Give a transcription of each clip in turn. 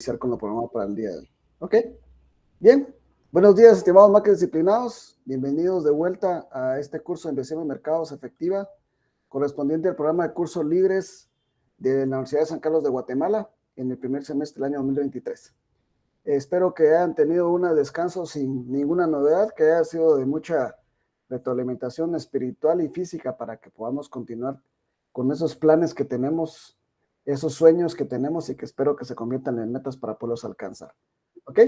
Iniciar con el programa para el día de hoy. Ok, bien. Buenos días, estimados máquinas disciplinados. Bienvenidos de vuelta a este curso de Investigación de Mercados Efectiva, correspondiente al programa de cursos libres de la Universidad de San Carlos de Guatemala en el primer semestre del año 2023. Espero que hayan tenido un descanso sin ninguna novedad, que haya sido de mucha retroalimentación espiritual y física para que podamos continuar con esos planes que tenemos, esos sueños que tenemos y que espero que se conviertan en metas para poderlos alcanzar. ¿Ok?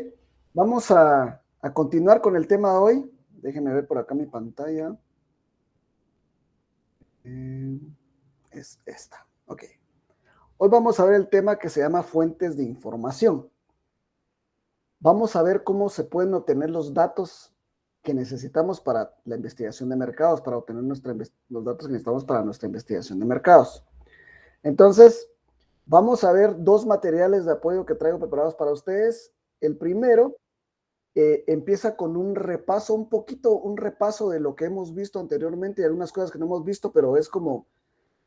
Vamos a continuar con el tema de hoy. Déjenme ver por acá mi pantalla. Es esta. Ok. Hoy vamos a ver el tema que se llama fuentes de información. Vamos a ver cómo se pueden obtener los datos que necesitamos para la investigación de mercados, para obtener los datos que necesitamos para nuestra investigación de mercados. Entonces, vamos a ver dos materiales de apoyo que traigo preparados para ustedes. El primero empieza con un repaso, un repaso de lo que hemos visto anteriormente y algunas cosas que no hemos visto, pero es como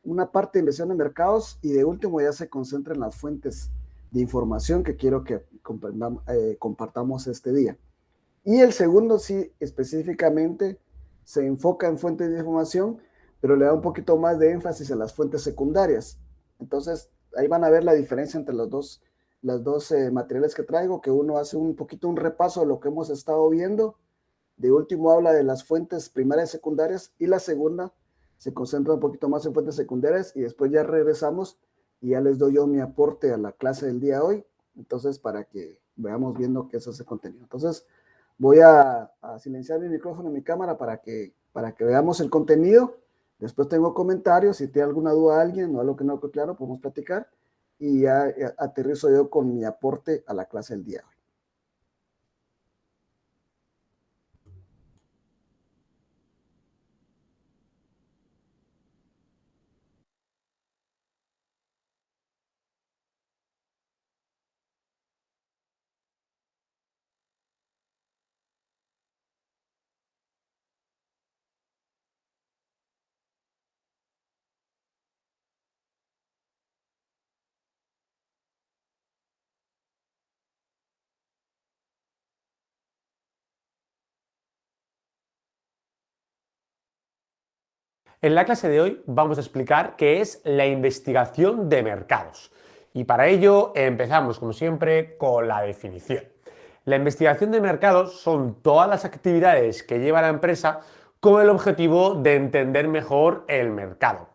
una parte de investigación de mercados, y de último ya se concentra en las fuentes de información que quiero que compartamos este día. Y el segundo sí específicamente se enfoca en fuentes de información, pero le da un poquito más de énfasis a las fuentes secundarias. Entonces ahí van a ver la diferencia entre las dos materiales que traigo, que uno hace un poquito un repaso de lo que hemos estado viendo, de último habla de las fuentes primarias y secundarias, y la segunda se concentra un poquito más en fuentes secundarias, y después ya regresamos y ya les doy yo mi aporte a la clase del día de hoy, entonces para que veamos viendo qué es ese contenido. Entonces voy a silenciar mi micrófono y mi cámara para que veamos el contenido. Después tengo comentarios, si tiene alguna duda alguien o algo que no quedó claro, podemos platicar, y ya aterrizo yo con mi aporte a la clase del día de hoy. En la clase de hoy vamos a explicar qué es la investigación de mercados. Y para ello empezamos, como siempre, con la definición. La investigación de mercados son todas las actividades que lleva la empresa con el objetivo de entender mejor el mercado.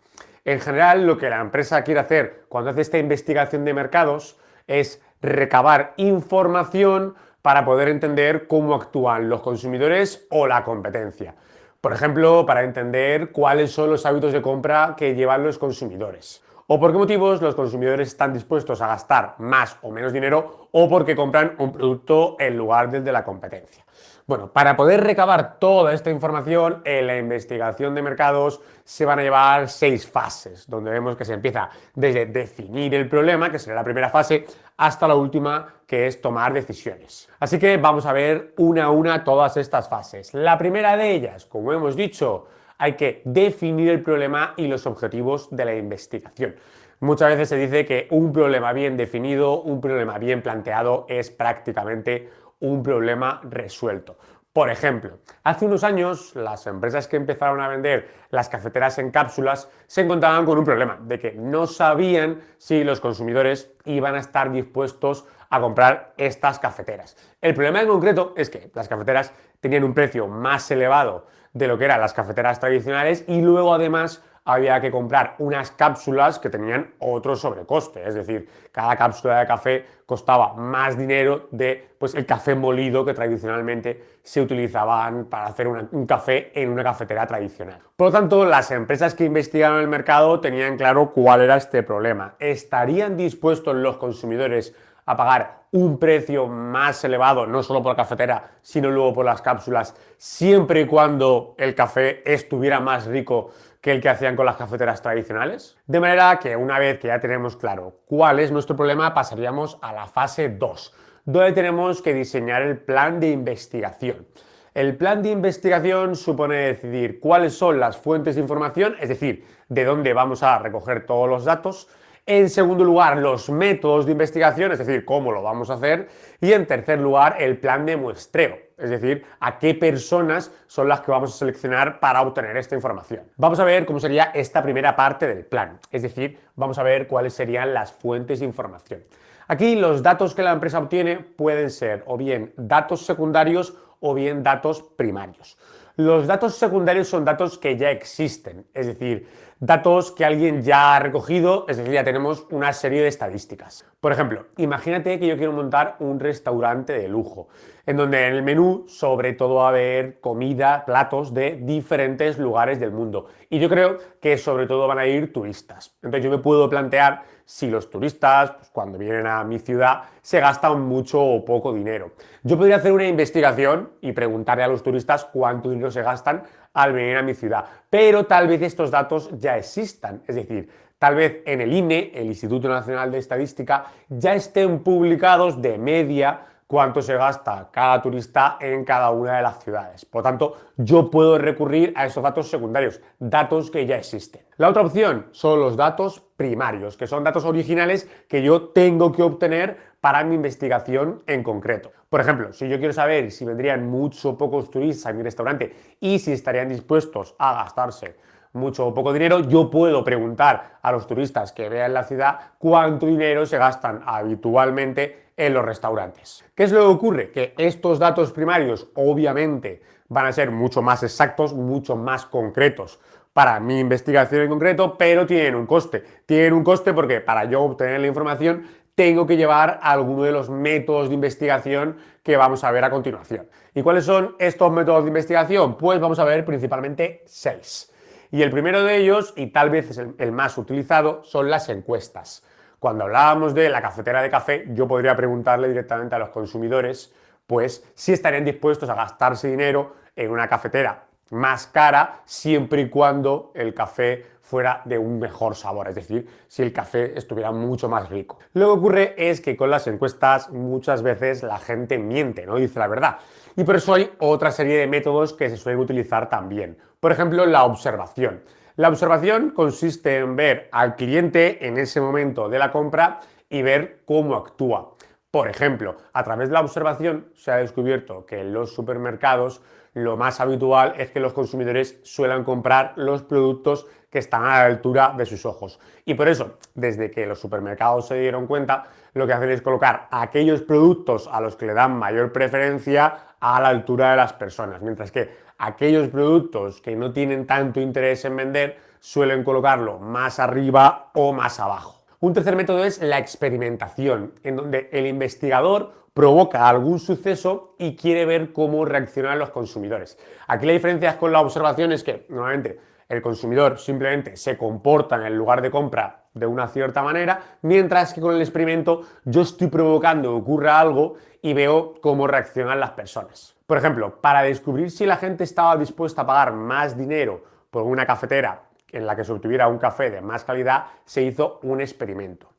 En general, lo que la empresa quiere hacer cuando hace esta investigación de mercados es recabar información para poder entender cómo actúan los consumidores o la competencia. Por ejemplo, para entender cuáles son los hábitos de compra que llevan los consumidores, o por qué motivos los consumidores están dispuestos a gastar más o menos dinero, o porque compran un producto en lugar del de la competencia. Bueno, para poder recabar toda esta información, en la investigación de mercados se van a llevar 6 fases, donde vemos que se empieza desde definir el problema, que será la primera fase, hasta la última, que es tomar decisiones. Así que vamos a ver una a una todas estas fases. La primera de ellas, como hemos dicho, hay que definir el problema y los objetivos de la investigación. Muchas veces se dice que un problema bien definido, un problema bien planteado es prácticamente un problema resuelto. Por ejemplo, hace unos años las empresas que empezaron a vender las cafeteras en cápsulas se encontraban con un problema de que no sabían si los consumidores iban a estar dispuestos a comprar estas cafeteras. El problema en concreto es que las cafeteras tenían un precio más elevado de lo que eran las cafeteras tradicionales, y luego además había que comprar unas cápsulas que tenían otro sobrecoste, es decir, cada cápsula de café costaba más dinero de el café molido que tradicionalmente se utilizaban para hacer un café en una cafetera tradicional. Por lo tanto, las empresas que investigaron el mercado tenían claro cuál era este problema. ¿Estarían dispuestos los consumidores a pagar un precio más elevado, no solo por la cafetera, sino luego por las cápsulas, siempre y cuando el café estuviera más rico que el que hacían con las cafeteras tradicionales? De manera que una vez que ya tenemos claro cuál es nuestro problema, pasaríamos a la fase 2, donde tenemos que diseñar el plan de investigación. El plan de investigación supone decidir cuáles son las fuentes de información, es decir, de dónde vamos a recoger todos los datos, En segundo lugar, los métodos de investigación, es decir, cómo lo vamos a hacer. Y en tercer lugar, el plan de muestreo, es decir, a qué personas son las que vamos a seleccionar para obtener esta información. Vamos a ver cómo sería esta primera parte del plan, es decir, vamos a ver cuáles serían las fuentes de información. Aquí los datos que la empresa obtiene pueden ser o bien datos secundarios o bien datos primarios. Los datos secundarios son datos que ya existen, es decir, datos que alguien ya ha recogido, es decir, ya tenemos una serie de estadísticas. Por ejemplo, imagínate que yo quiero montar un restaurante de lujo, en donde en el menú sobre todo va a haber comida, platos de diferentes lugares del mundo. Y yo creo que sobre todo van a ir turistas. Entonces yo me puedo plantear si los turistas, pues, cuando vienen a mi ciudad, se gastan mucho o poco dinero. Yo podría hacer una investigación y preguntarle a los turistas cuánto dinero se gastan al venir a mi ciudad, pero tal vez estos datos ya existan, es decir, tal vez en el INE, el Instituto Nacional de Estadística, ya estén publicados de media cuánto se gasta cada turista en cada una de las ciudades. Por lo tanto, yo puedo recurrir a esos datos secundarios, datos que ya existen. La otra opción son los datos primarios, que son datos originales que yo tengo que obtener para mi investigación en concreto. Por ejemplo, si yo quiero saber si vendrían muchos o pocos turistas a mi restaurante y si estarían dispuestos a gastarse mucho o poco dinero, yo puedo preguntar a los turistas que vean la ciudad cuánto dinero se gastan habitualmente en los restaurantes. ¿Qué es lo que ocurre? Que estos datos primarios obviamente van a ser mucho más exactos, mucho más concretos para mi investigación en concreto, pero tienen un coste. Tienen un coste porque para yo obtener la información tengo que llevar alguno de los métodos de investigación que vamos a ver a continuación. ¿Y cuáles son estos métodos de investigación? Pues vamos a ver principalmente 6. Y el primero de ellos, y tal vez es el más utilizado, son las encuestas. Cuando hablábamos de la cafetera de café, yo podría preguntarle directamente a los consumidores, pues, si estarían dispuestos a gastarse dinero en una cafetera más cara, siempre y cuando el café fuera de un mejor sabor, es decir, si el café estuviera mucho más rico. Lo que ocurre es que con las encuestas muchas veces la gente miente, no dice la verdad. Y por eso hay otra serie de métodos que se suelen utilizar también. Por ejemplo, la observación. La observación consiste en ver al cliente en ese momento de la compra y ver cómo actúa. Por ejemplo, a través de la observación se ha descubierto que en los supermercados lo más habitual es que los consumidores suelan comprar los productos que están a la altura de sus ojos. Y por eso, desde que los supermercados se dieron cuenta, lo que hacen es colocar aquellos productos a los que le dan mayor preferencia a la altura de las personas, mientras que aquellos productos que no tienen tanto interés en vender suelen colocarlo más arriba o más abajo. Un tercer método es la experimentación, en donde el investigador provoca algún suceso y quiere ver cómo reaccionan los consumidores. Aquí la diferencia con la observación es que normalmente el consumidor simplemente se comporta en el lugar de compra de una cierta manera, mientras que con el experimento yo estoy provocando que ocurra algo y veo cómo reaccionan las personas. Por ejemplo, para descubrir si la gente estaba dispuesta a pagar más dinero por una cafetera en la que se obtuviera un café de más calidad, se hizo un experimento.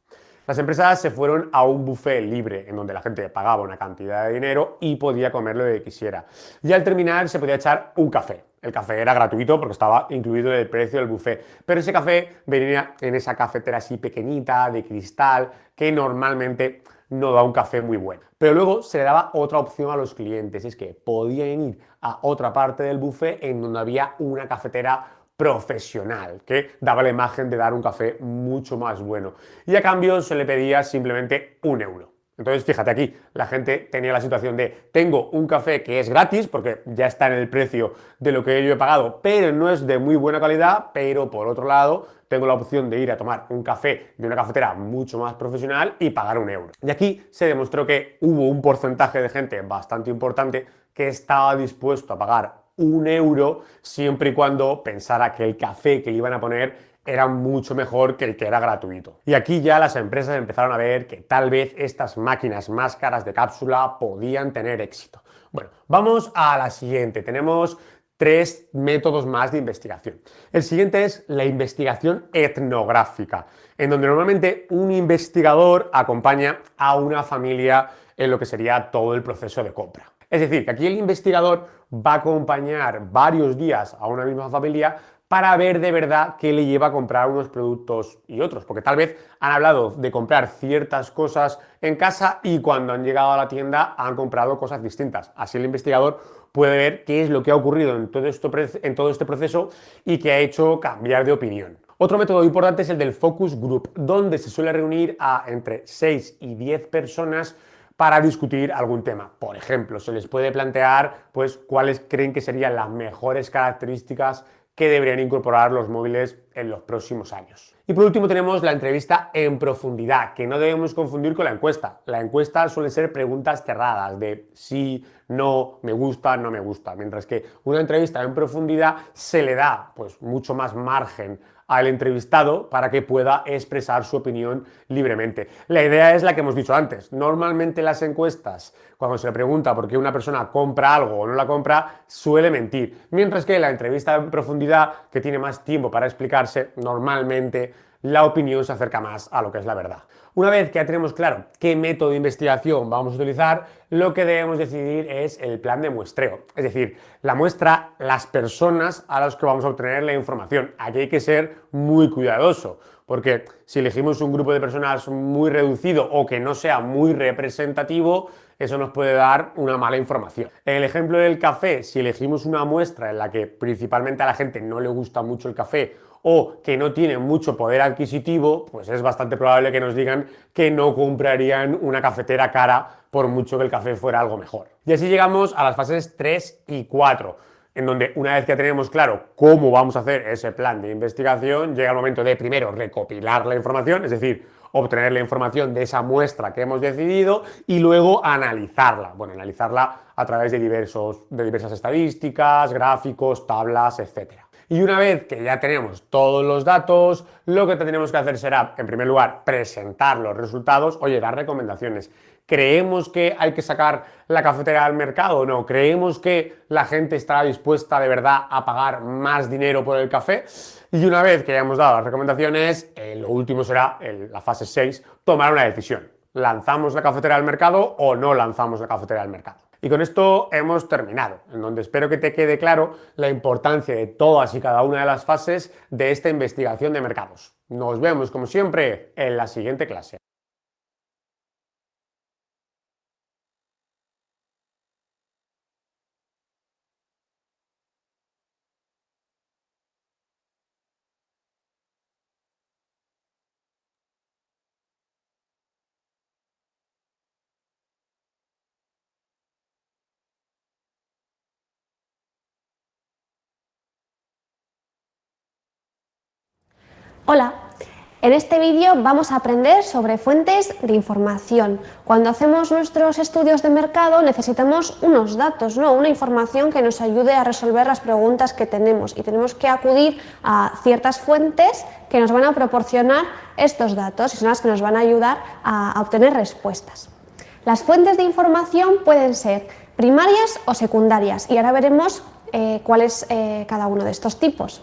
Las empresas se fueron a un buffet libre en donde la gente pagaba una cantidad de dinero y podía comer lo que quisiera. Y al terminar se podía echar un café. El café era gratuito porque estaba incluido en el precio del buffet, pero ese café venía en esa cafetera así pequeñita, de cristal, que normalmente no da un café muy bueno. Pero luego se le daba otra opción a los clientes, es que podían ir a otra parte del buffet en donde había una cafetera profesional, que daba la imagen de dar un café mucho más bueno. Y a cambio se le pedía simplemente 1 euro. Entonces, fíjate aquí, la gente tenía la situación de tengo un café que es gratis porque ya está en el precio de lo que yo he pagado, pero no es de muy buena calidad, pero por otro lado tengo la opción de ir a tomar un café de una cafetera mucho más profesional y pagar 1 euro. Y aquí se demostró que hubo un porcentaje de gente bastante importante que estaba dispuesto a pagar 1 euro siempre y cuando pensara que el café que le iban a poner era mucho mejor que el que era gratuito. Y aquí ya las empresas empezaron a ver que tal vez estas máquinas más caras de cápsula podían tener éxito. Bueno, vamos a la siguiente. Tenemos 3 métodos más de investigación. El siguiente es la investigación etnográfica, en donde normalmente un investigador acompaña a una familia en lo que sería todo el proceso de compra. Es decir, que aquí el investigador va a acompañar varios días a una misma familia para ver de verdad qué le lleva a comprar unos productos y otros, porque tal vez han hablado de comprar ciertas cosas en casa y cuando han llegado a la tienda han comprado cosas distintas. Así el investigador puede ver qué es lo que ha ocurrido en todo este proceso y que ha hecho cambiar de opinión. Otro método importante es el del focus group, donde se suele reunir a entre 6 y 10 personas para discutir algún tema. Por ejemplo, se les puede plantear pues, cuáles creen que serían las mejores características que deberían incorporar los móviles en los próximos años. Y por último tenemos la entrevista en profundidad, que no debemos confundir con la encuesta. La encuesta suele ser preguntas cerradas de sí, no, me gusta, no me gusta, mientras que una entrevista en profundidad se le da pues, mucho más margen al entrevistado para que pueda expresar su opinión libremente. La idea es la que hemos dicho antes. Normalmente las encuestas, cuando se le pregunta por qué una persona compra algo o no la compra, suele mentir. Mientras que la entrevista en profundidad, que tiene más tiempo para explicarse, normalmente la opinión se acerca más a lo que es la verdad. Una vez que ya tenemos claro qué método de investigación vamos a utilizar, lo que debemos decidir es el plan de muestreo. Es decir, la muestra, las personas a las que vamos a obtener la información. Aquí hay que ser muy cuidadoso, porque si elegimos un grupo de personas muy reducido o que no sea muy representativo, eso nos puede dar una mala información. En el ejemplo del café, si elegimos una muestra en la que principalmente a la gente no le gusta mucho el café o que no tiene mucho poder adquisitivo, pues es bastante probable que nos digan que no comprarían una cafetera cara por mucho que el café fuera algo mejor. Y así llegamos a las fases 3 y 4, en donde una vez que tenemos claro cómo vamos a hacer ese plan de investigación, llega el momento de primero recopilar la información, es decir, obtener la información de esa muestra que hemos decidido y luego analizarla. Bueno, analizarla a través de diversas estadísticas, gráficos, tablas, etc. Y una vez que ya tenemos todos los datos, lo que tendremos que hacer será, en primer lugar, presentar los resultados, oye, dar recomendaciones. ¿Creemos que hay que sacar la cafetera al mercado o no? ¿Creemos que la gente estará dispuesta de verdad a pagar más dinero por el café? Y una vez que ya hemos dado las recomendaciones, lo último será, la fase 6, tomar una decisión. ¿Lanzamos la cafetera al mercado o no lanzamos la cafetera al mercado? Y con esto hemos terminado, en donde espero que te quede claro la importancia de todas y cada una de las fases de esta investigación de mercados. Nos vemos, como siempre, en la siguiente clase. Hola, en este vídeo vamos a aprender sobre fuentes de información. Cuando hacemos nuestros estudios de mercado necesitamos unos datos, ¿no? Una información que nos ayude a resolver las preguntas que tenemos y tenemos que acudir a ciertas fuentes que nos van a proporcionar estos datos y son las que nos van a ayudar a obtener respuestas. Las fuentes de información pueden ser primarias o secundarias y ahora veremos cuál es cada uno de estos tipos.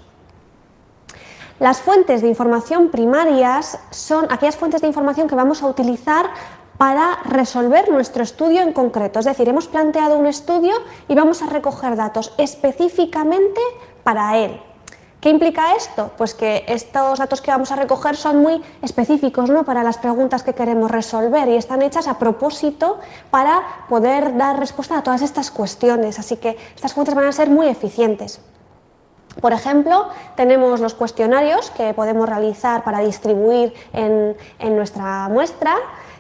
Las fuentes de información primarias son aquellas fuentes de información que vamos a utilizar para resolver nuestro estudio en concreto. Es decir, hemos planteado un estudio y vamos a recoger datos específicamente para él. ¿Qué implica esto? Pues que estos datos que vamos a recoger son muy específicos, ¿no?, para las preguntas que queremos resolver y están hechas a propósito para poder dar respuesta a todas estas cuestiones. Así que estas fuentes van a ser muy eficientes. Por ejemplo, tenemos los cuestionarios que podemos realizar para distribuir en nuestra muestra.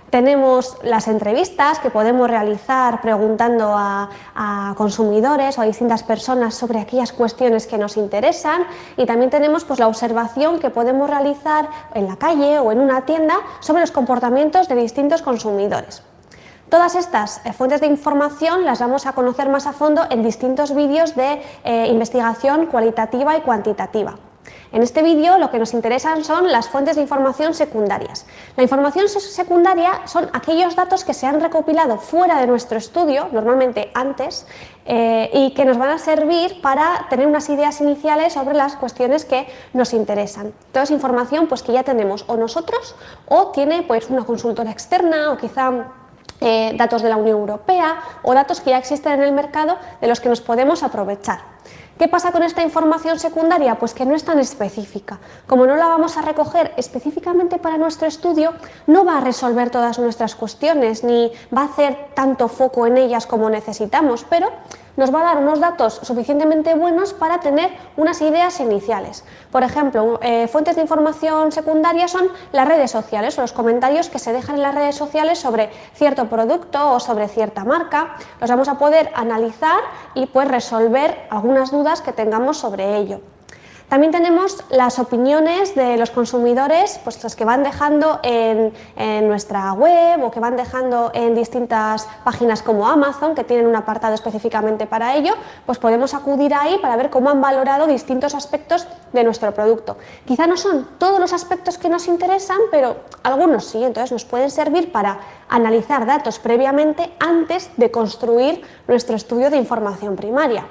Tenemos las entrevistas que podemos realizar preguntando a consumidores o a distintas personas sobre aquellas cuestiones que nos interesan y también tenemos pues, la observación que podemos realizar en la calle o en una tienda sobre los comportamientos de distintos consumidores. Todas estas fuentes de información las vamos a conocer más a fondo en distintos vídeos de investigación cualitativa y cuantitativa. En este vídeo lo que nos interesan son las fuentes de información secundarias. La información secundaria son aquellos datos que se han recopilado fuera de nuestro estudio, normalmente antes, y que nos van a servir para tener unas ideas iniciales sobre las cuestiones que nos interesan. Toda esa información pues, que ya tenemos o nosotros o tiene pues, una consultora externa o quizá datos de la Unión Europea o datos que ya existen en el mercado de los que nos podemos aprovechar. ¿Qué pasa con esta información secundaria? Pues que no es tan específica. Como no la vamos a recoger específicamente para nuestro estudio, no va a resolver todas nuestras cuestiones ni va a hacer tanto foco en ellas como necesitamos, pero nos va a dar unos datos suficientemente buenos para tener unas ideas iniciales. Por ejemplo, fuentes de información secundaria son las redes sociales o los comentarios que se dejan en las redes sociales sobre cierto producto o sobre cierta marca. Los vamos a poder analizar y pues resolver algunas dudas que tengamos sobre ello. También tenemos las opiniones de los consumidores, pues las que van dejando en nuestra web o que van dejando en distintas páginas como Amazon, que tienen un apartado específicamente para ello, pues podemos acudir ahí para ver cómo han valorado distintos aspectos de nuestro producto. Quizá no son todos los aspectos que nos interesan, pero algunos sí, entonces nos pueden servir para analizar datos previamente antes de construir nuestro estudio de información primaria.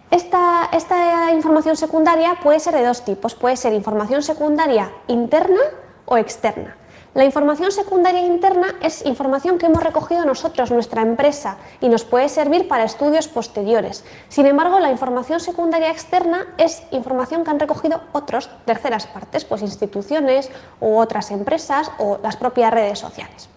Esta información secundaria puede ser de dos tipos, puede ser información secundaria interna o externa. La información secundaria interna es información que hemos recogido nosotros, nuestra empresa, y nos puede servir para estudios posteriores. Sin embargo, la información secundaria externa es información que han recogido otros, terceras partes, pues instituciones u otras empresas o las propias redes sociales.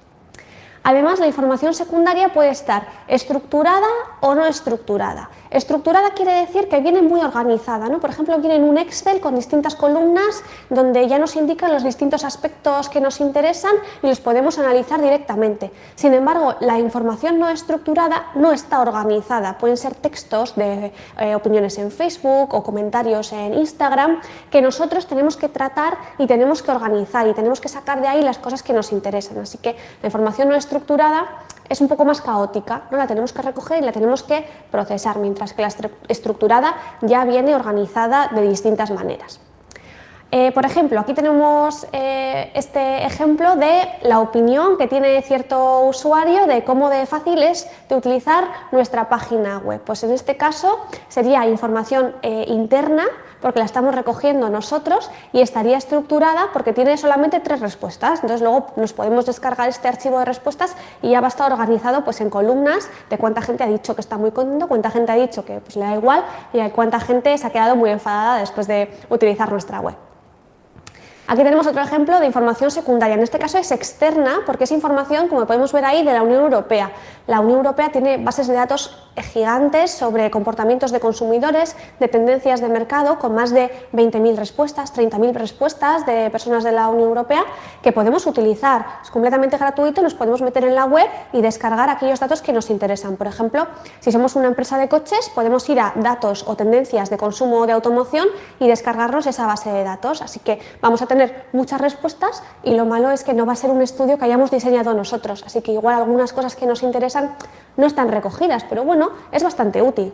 Además, la información secundaria puede estar estructurada o no estructurada. Estructurada quiere decir que viene muy organizada, ¿no? Por ejemplo, viene en un Excel con distintas columnas donde ya nos indican los distintos aspectos que nos interesan y los podemos analizar directamente. Sin embargo, la información no estructurada no está organizada. Pueden ser textos de opiniones en Facebook o comentarios en Instagram que nosotros tenemos que tratar y tenemos que organizar y tenemos que sacar de ahí las cosas que nos interesan. Así que la información no estructurada es un poco más caótica, ¿no? La tenemos que recoger y la tenemos que procesar, mientras que la estructurada ya viene organizada de distintas maneras. Por ejemplo, aquí tenemos este ejemplo de la opinión que tiene cierto usuario de cómo de fácil es de utilizar nuestra página web. Pues en este caso sería información interna, porque la estamos recogiendo nosotros, y estaría estructurada porque tiene solamente 3 respuestas. Entonces luego nos podemos descargar este archivo de respuestas y ya va a estar organizado pues en columnas de cuánta gente ha dicho que está muy contento, cuánta gente ha dicho que pues le da igual y cuánta gente se ha quedado muy enfadada después de utilizar nuestra web. Aquí tenemos otro ejemplo de información secundaria. En este caso es externa porque es información, como podemos ver ahí, de la Unión Europea. La Unión Europea tiene bases de datos gigantes sobre comportamientos de consumidores, de tendencias de mercado, con más de 20.000 respuestas, 30.000 respuestas de personas de la Unión Europea que podemos utilizar. Es completamente gratuito, nos podemos meter en la web y descargar aquellos datos que nos interesan. Por ejemplo, si somos una empresa de coches, podemos ir a datos o tendencias de consumo de automoción y descargarnos esa base de datos. Así que vamos a tener muchas respuestas y lo malo es que no va a ser un estudio que hayamos diseñado nosotros, así que igual algunas cosas que nos interesan no están recogidas, pero bueno, es bastante útil.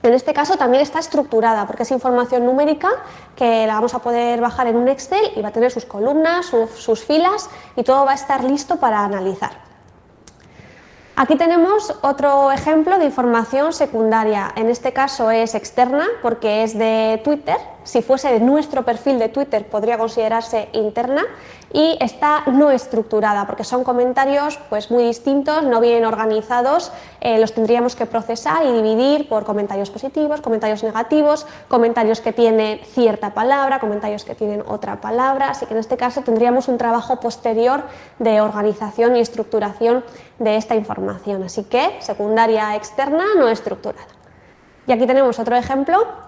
En este caso también está estructurada porque es información numérica que la vamos a poder bajar en un Excel y va a tener sus columnas, sus filas y todo va a estar listo para analizar. Aquí tenemos otro ejemplo de información secundaria. En este caso es externa porque es de Twitter. Si fuese de nuestro perfil de Twitter podría considerarse interna, y está no estructurada porque son comentarios pues muy distintos, no bien organizados, los tendríamos que procesar y dividir por comentarios positivos, comentarios negativos, comentarios que tienen cierta palabra, comentarios que tienen otra palabra, así que en este caso tendríamos un trabajo posterior de organización y estructuración de esta información, así que secundaria externa no estructurada. Y aquí tenemos otro ejemplo.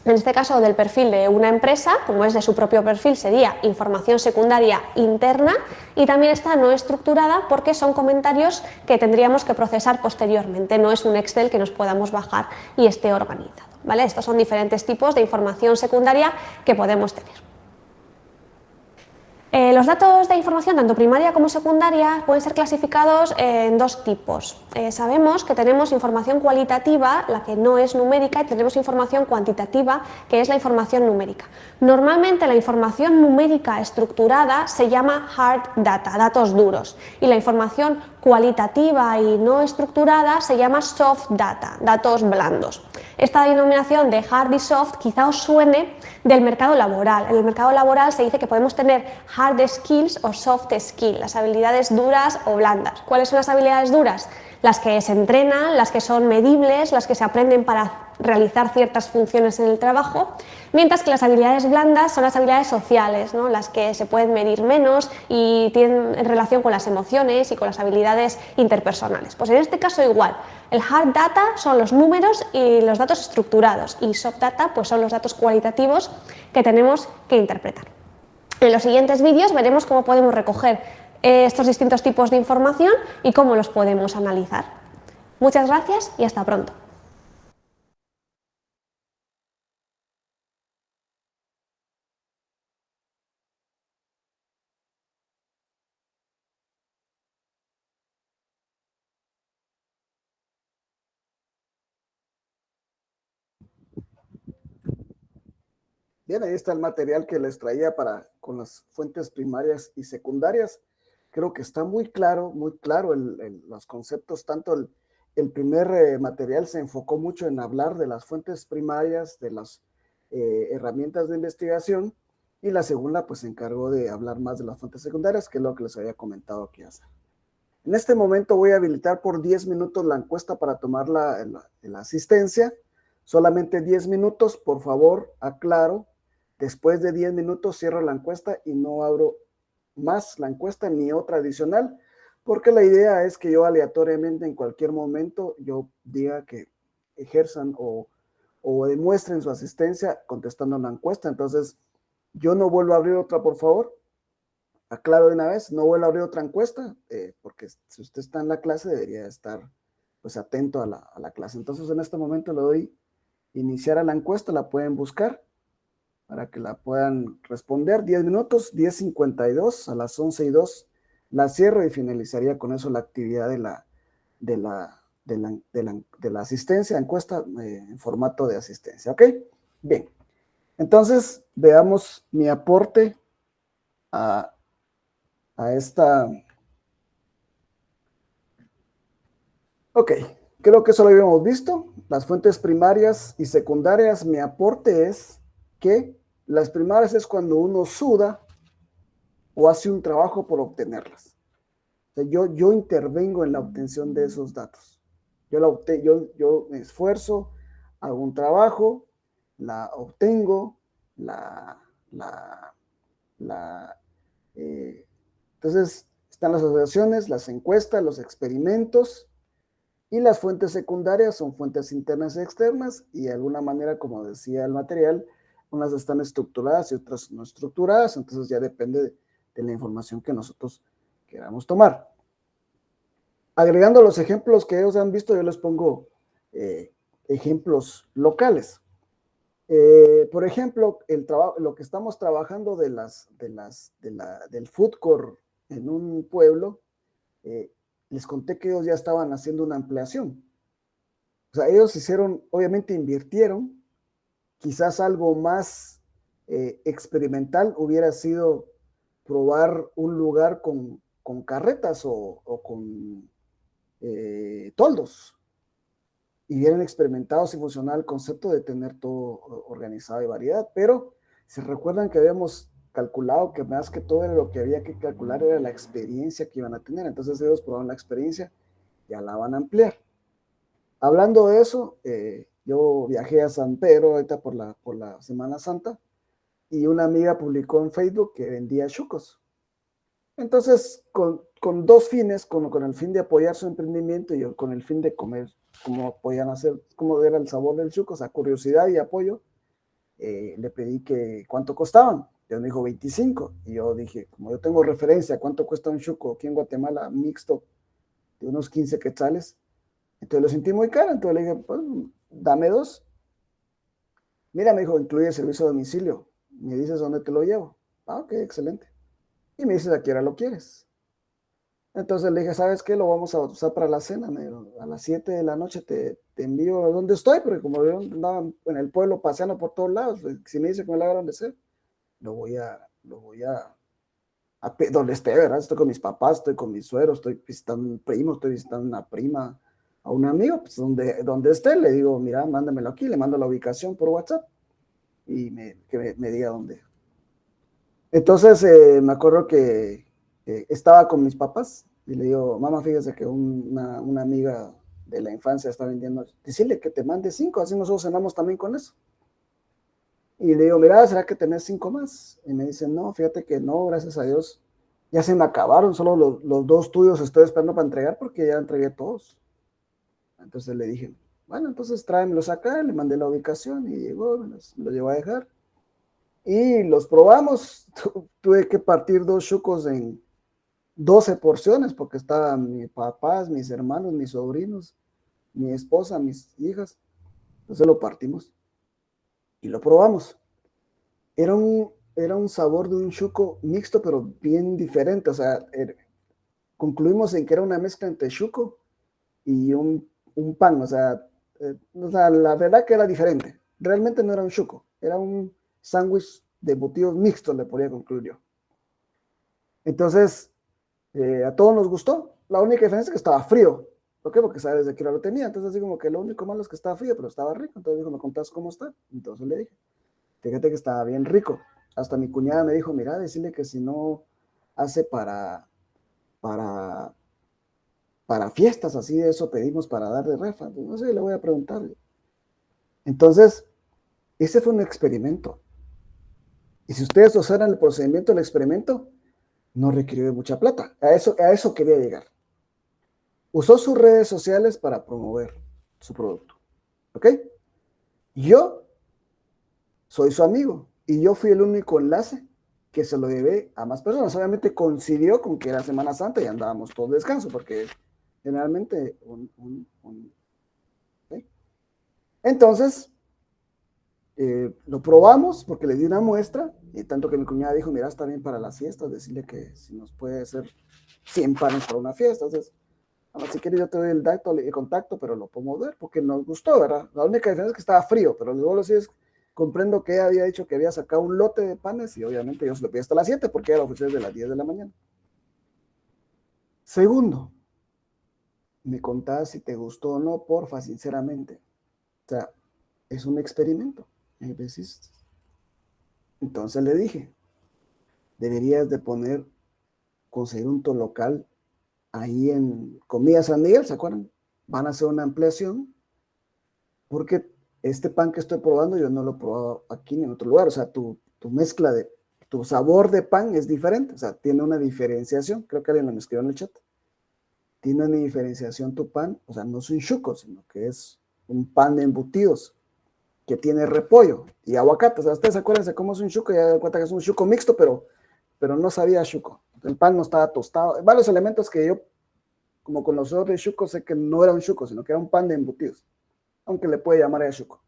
En este caso del perfil de una empresa, como es de su propio perfil, sería información secundaria interna, y también está no estructurada porque son comentarios que tendríamos que procesar posteriormente, no es un Excel que nos podamos bajar y esté organizado, ¿vale? Estos son diferentes tipos de información secundaria que podemos tener. Los datos de información, tanto primaria como secundaria, pueden ser clasificados en 2 tipos. Sabemos que tenemos información cualitativa, la que no es numérica, y tenemos información cuantitativa, que es la información numérica. Normalmente la información numérica estructurada se llama hard data, datos duros, y la información cualitativa y no estructurada se llama soft data, datos blandos. Esta denominación de hard y soft quizá os suene del mercado laboral. En el mercado laboral se dice que podemos tener hard skills o soft skills, las habilidades duras o blandas. ¿Cuáles son las habilidades duras? Las que se entrenan, las que son medibles, las que se aprenden para realizar ciertas funciones en el trabajo, mientras que las habilidades blandas son las habilidades sociales, ¿no? Las que se pueden medir menos y tienen relación con las emociones y con las habilidades interpersonales. Pues en este caso igual, el hard data son los números y los datos estructurados, y soft data pues son los datos cualitativos que tenemos que interpretar. En los siguientes vídeos veremos cómo podemos recoger estos distintos tipos de información y cómo los podemos analizar. Muchas gracias y hasta pronto. Bien, ahí está el material que les traía con las fuentes primarias y secundarias. Creo que está muy claro los conceptos. Tanto el primer material se enfocó mucho en hablar de las fuentes primarias, de las herramientas de investigación, y la segunda pues se encargó de hablar más de las fuentes secundarias, que es lo que les había comentado aquí hace. En este momento voy a habilitar por 10 minutos la encuesta para tomar la asistencia. Solamente 10 minutos, por favor, aclaro. Después de 10 minutos cierro la encuesta y no abro más la encuesta ni otra adicional, porque la idea es que yo aleatoriamente en cualquier momento yo diga que ejerzan o demuestren su asistencia contestando la encuesta. Entonces, yo no vuelvo a abrir otra, por favor. Aclaro de una vez, no vuelvo a abrir otra encuesta, porque si usted está en la clase debería estar pues atento a la clase. Entonces, en este momento le doy iniciar a la encuesta, la pueden buscar para que la puedan responder. 10 minutos, 10:52, a las 11:02 la cierro y finalizaría con eso la actividad de la asistencia, encuesta en formato de asistencia, ¿ok? Bien, entonces veamos mi aporte a esta. Ok, creo que eso lo habíamos visto. Las fuentes primarias y secundarias, mi aporte es que las primarias es cuando uno suda o hace un trabajo por obtenerlas. O sea, yo intervengo en la obtención de esos datos. Yo me esfuerzo, hago un trabajo, la obtengo, entonces están las asociaciones, las encuestas, los experimentos, y las fuentes secundarias son fuentes internas y externas, y de alguna manera, como decía el material, unas están estructuradas y otras no estructuradas, entonces ya depende de la información que nosotros queramos tomar. Agregando los ejemplos que ellos han visto, yo les pongo ejemplos locales. Por ejemplo, lo que estamos trabajando del food court en un pueblo, les conté que ellos ya estaban haciendo una ampliación. O sea, ellos obviamente invirtieron. Quizás algo más experimental hubiera sido probar un lugar con carretas o con toldos. Y hubieran experimentado si funcionaba el concepto de tener todo organizado y variedad. Pero se recuerdan que habíamos calculado que más que todo lo que había que calcular era la experiencia que iban a tener. Entonces ellos probaron la experiencia, ya la van a ampliar. Hablando de eso, yo viajé a San Pedro ahorita por la Semana Santa, y una amiga publicó en Facebook que vendía chucos. Entonces, con dos fines, con el fin de apoyar su emprendimiento y con el fin de comer cómo podían hacer, cómo era el sabor del chuco, o sea, curiosidad y apoyo, le pedí que cuánto costaban. Yo me dijo 25, y yo dije, como yo tengo referencia a cuánto cuesta un chuco aquí en Guatemala mixto de unos 15 quetzales, entonces lo sentí muy caro. Entonces le dije, pues dame 2. Mira, me dijo, incluye servicio a domicilio, me dices dónde te lo llevo. Ah, ok, excelente. Y me dices a qué hora lo quieres. Entonces le dije, ¿sabes qué? Lo vamos a usar para la cena. Me dijo, a las 7 de la noche te envío a donde estoy, porque como yo andaba en el pueblo paseando por todos lados, si me dice que me la hagan de ser, lo voy a donde esté, ¿verdad? Estoy con mis papás, estoy con mis suegros, estoy visitando un primo, estoy visitando una prima, a un amigo, pues donde esté, le digo, mira, mándamelo aquí, le mando la ubicación por WhatsApp y que me diga dónde. Entonces me acuerdo que estaba con mis papás y le digo, mamá, fíjese que una amiga de la infancia está vendiendo, decirle que te mande 5, así nosotros cenamos también con eso. Y le digo, mira, ¿será que tenés 5 más? Y me dice, no, fíjate que no, gracias a Dios, ya se me acabaron, solo los 2 tuyos estoy esperando para entregar porque ya entregué todos. Entonces le dije, bueno, entonces tráemelos acá, le mandé la ubicación y llegó, me lo llevó a dejar. Y los probamos, tuve que partir 2 chucos en 12 porciones porque estaban mis papás, mis hermanos, mis sobrinos, mi esposa, mis hijas. Entonces lo partimos y lo probamos. Era un sabor de un chuco mixto, pero bien diferente. O sea, concluimos en que era una mezcla entre chuco y un pan. O sea, la verdad que era diferente. Realmente no era un chuco, era un sándwich de embutidos mixtos, le podría concluir yo. Entonces, a todos nos gustó. La única diferencia es que estaba frío. ¿Por qué? Porque sabes de qué hora lo tenía. Entonces, así como que lo único malo es que estaba frío, pero estaba rico. Entonces dijo, ¿me contás cómo está? Entonces le dije, fíjate que estaba bien rico. Hasta mi cuñada me dijo, mira, decirle que si no hace para, para fiestas, así de eso pedimos para darle refa. No sé, le voy a preguntar. Entonces, ese fue un experimento. Y si ustedes observan el procedimiento del experimento, no requirió de mucha plata. A eso quería llegar. Usó sus redes sociales para promover su producto. ¿Ok? Yo soy su amigo y yo fui el único enlace que se lo llevé a más personas. Obviamente coincidió con que era Semana Santa y andábamos todos de descanso, porque generalmente ¿sí? Entonces, lo probamos porque le di una muestra y tanto que mi cuñada dijo, mira, está bien para las fiestas, decirle que si nos puede hacer 100 panes para una fiesta. Entonces, si quieres yo te doy el contacto, pero lo podemos ver porque nos gustó, ¿verdad? La única diferencia es que estaba frío, pero luego sí es, comprendo que ella había dicho que había sacado un lote de panes y obviamente yo se lo pedí hasta las 7 porque era oficial de las 10 de la mañana. Segundo, me contás si te gustó o no, porfa, sinceramente. O sea, es un experimento. Hay veces. Entonces le dije, deberías de conseguir un local ahí en Comida San Miguel, ¿se acuerdan? Van a hacer una ampliación porque este pan que estoy probando yo no lo he probado aquí ni en otro lugar. O sea, tu mezcla tu sabor de pan es diferente. O sea, tiene una diferenciación. Creo que alguien me escribió en el chat. Tiene una diferenciación tu pan. O sea, no es un chuco, sino que es un pan de embutidos que tiene repollo y aguacate. O sea, ustedes acuérdense cómo es un chuco. Ya dan cuenta que es un chuco mixto, pero no sabía chuco. El pan no estaba tostado. Varios elementos que yo, como conocedor de chuco, sé que no era un chuco, sino que era un pan de embutidos. Aunque le puede llamar a chuco.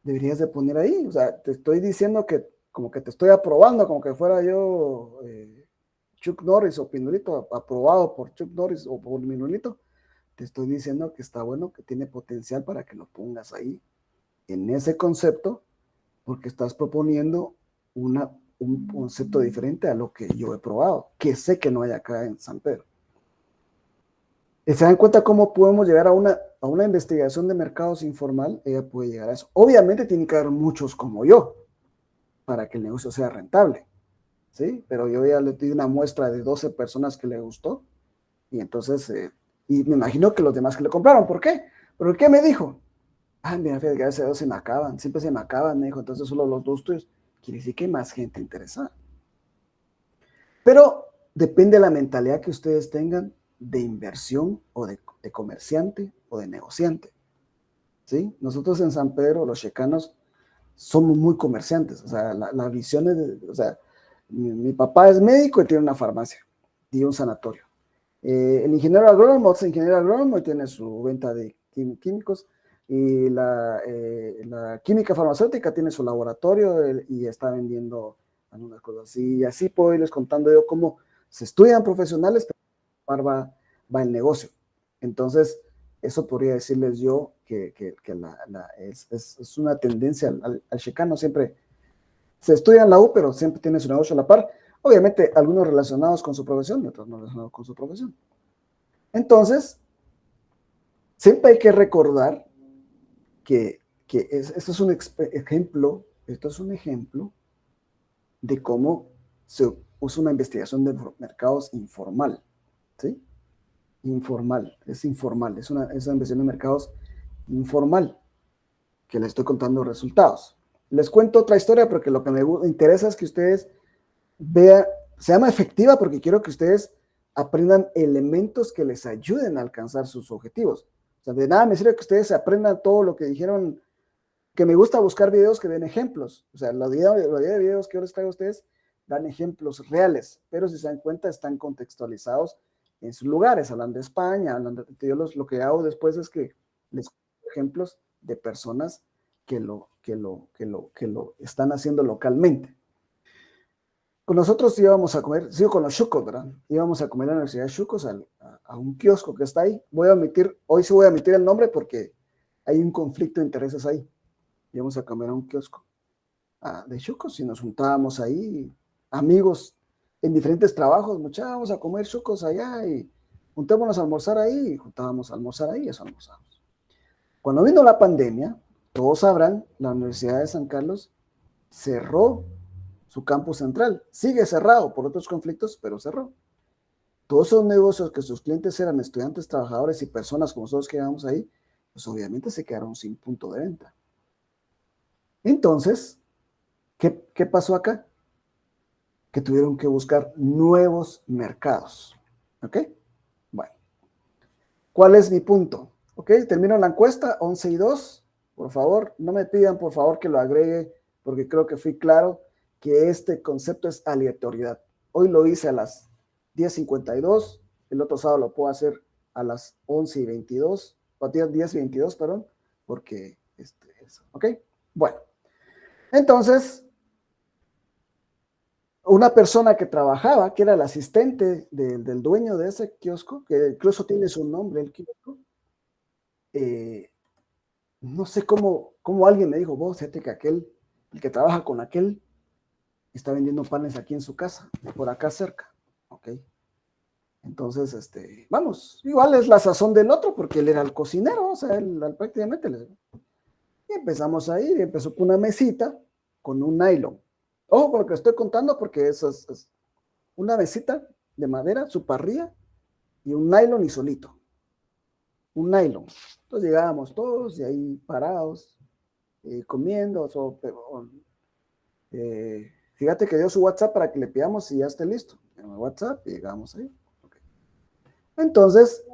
Deberías de poner ahí, o sea, te estoy diciendo que como que te estoy aprobando, como que fuera yo Chuck Norris o Pinulito, aprobado por Chuck Norris o por Minulito. Te estoy diciendo que está bueno, que tiene potencial para que lo pongas ahí, en ese concepto, porque estás proponiendo un concepto diferente a lo que yo he probado, que sé que no hay acá en San Pedro. ¿Se dan cuenta cómo podemos llegar a una investigación de mercados informal? Ella puede llegar a eso. Obviamente tiene que haber muchos como yo para que el negocio sea rentable, ¿sí? Pero yo ya le di una muestra de 12 personas que le gustó y entonces, y me imagino que los demás que le compraron. ¿Por qué? ¿Pero qué me dijo? Ah, mira, fíjate que a veces 2 se me acaban, siempre se me acaban, me dijo, entonces solo los 2 tuyos. Quiere decir que hay más gente interesada. Pero depende de la mentalidad que ustedes tengan de inversión o de comerciante o de negociante, ¿sí? Nosotros en San Pedro, los checanos, somos muy comerciantes, o sea, la visión es, o sea, mi papá es médico y tiene una farmacia y un sanatorio. El ingeniero agrónomo es ingeniero agrónomo y tiene su venta de químicos y la química farmacéutica tiene su laboratorio y está vendiendo algunas cosas. Y así puedo irles contando yo cómo se estudian profesionales, pero va el negocio. Entonces, eso podría decirles yo que es una tendencia al checano. Siempre se estudia en la U, pero siempre tiene su negocio a la par. Obviamente, algunos relacionados con su profesión y otros no relacionados con su profesión. Entonces, siempre hay que recordar que esto es un ejemplo de cómo se usa una investigación de mercados informal, ¿sí? informal, es informal, es una investigación de mercados informal, que les estoy contando resultados. Les cuento otra historia porque lo que me interesa es que ustedes vean, se llama efectiva porque quiero que ustedes aprendan elementos que les ayuden a alcanzar sus objetivos. O sea, de nada me sirve que ustedes aprendan todo lo que dijeron, que me gusta buscar videos que den ejemplos. O sea, la mayoría de videos que yo les traigo a ustedes dan ejemplos reales, pero si se dan cuenta están contextualizados en sus lugares, hablan de España, hablan de, yo lo que hago después es que les cuento ejemplos de personas que lo están haciendo localmente. Con nosotros íbamos a comer, sigo con los chucos, ¿verdad? Íbamos a comer a la Universidad de Chucos, a un kiosco que está ahí. Hoy sí voy a omitir el nombre porque hay un conflicto de intereses ahí. Íbamos a comer a un kiosco de chucos y nos juntábamos ahí, amigos en diferentes trabajos, muchachos, vamos a comer chucos allá y juntémonos a almorzar ahí, y juntábamos a almorzar ahí y eso almorzamos. Cuando vino la pandemia, todos sabrán, la Universidad de San Carlos cerró su campus central. Sigue cerrado por otros conflictos, pero cerró. Todos esos negocios que sus clientes eran estudiantes, trabajadores y personas como nosotros que íbamos ahí, pues obviamente se quedaron sin punto de venta. Entonces, ¿qué pasó acá? Que tuvieron que buscar nuevos mercados. ¿Ok? Bueno. ¿Cuál es mi punto? ¿Ok? Termino la encuesta, 11 y 2. Por favor, no me pidan, por favor, que lo agregue, porque creo que fui claro que este concepto es aleatoriedad. Hoy lo hice a las 10:52, el otro sábado lo puedo hacer a las 11:22, o 10:22, perdón, porque eso, ¿ok? Bueno, entonces, una persona que trabajaba, que era el asistente del dueño de ese kiosco, que incluso tiene su nombre, el kiosco, no sé cómo alguien me dijo, vos, fíjate que el que trabaja con aquel, está vendiendo panes aquí en su casa, por acá cerca, ¿ok? Entonces, vamos, igual es la sazón del otro, porque él era el cocinero, o sea, él prácticamente y empezamos ahí, y empezó con una mesita, con un nylon. Ojo con lo que estoy contando, porque eso es una mesita de madera, su parrilla, y un nylon y solito. Un nylon. Entonces llegábamos todos, y ahí parados, comiendo, fíjate que dio su WhatsApp para que le pidamos si ya esté listo. En el WhatsApp y llegamos ahí. Okay. Entonces,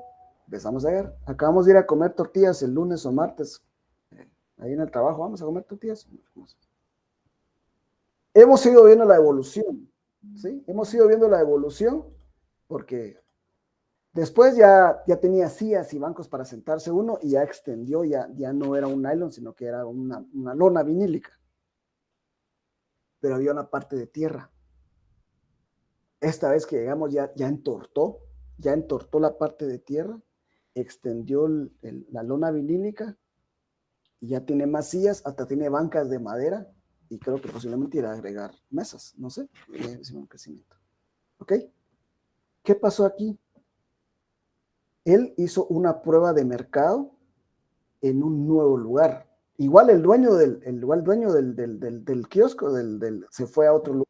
empezamos a ver. Acabamos de ir a comer tortillas el lunes o martes. Ahí en el trabajo, vamos a comer tortillas. Hemos ido viendo la evolución. ¿Sí? Hemos ido viendo la evolución porque después ya tenía sillas y bancos para sentarse uno y ya extendió, ya no era un nylon, sino que era una lona vinílica. Pero había una parte de tierra. Esta vez que llegamos ya entortó la parte de tierra, extendió la lona vinílica y ya tiene más sillas, hasta tiene bancas de madera y creo que posiblemente irá a agregar mesas, no sé, es un crecimiento. ¿Ok? ¿Qué pasó aquí? Él hizo una prueba de mercado en un nuevo lugar. Igual el dueño del kiosco se fue a otro lugar.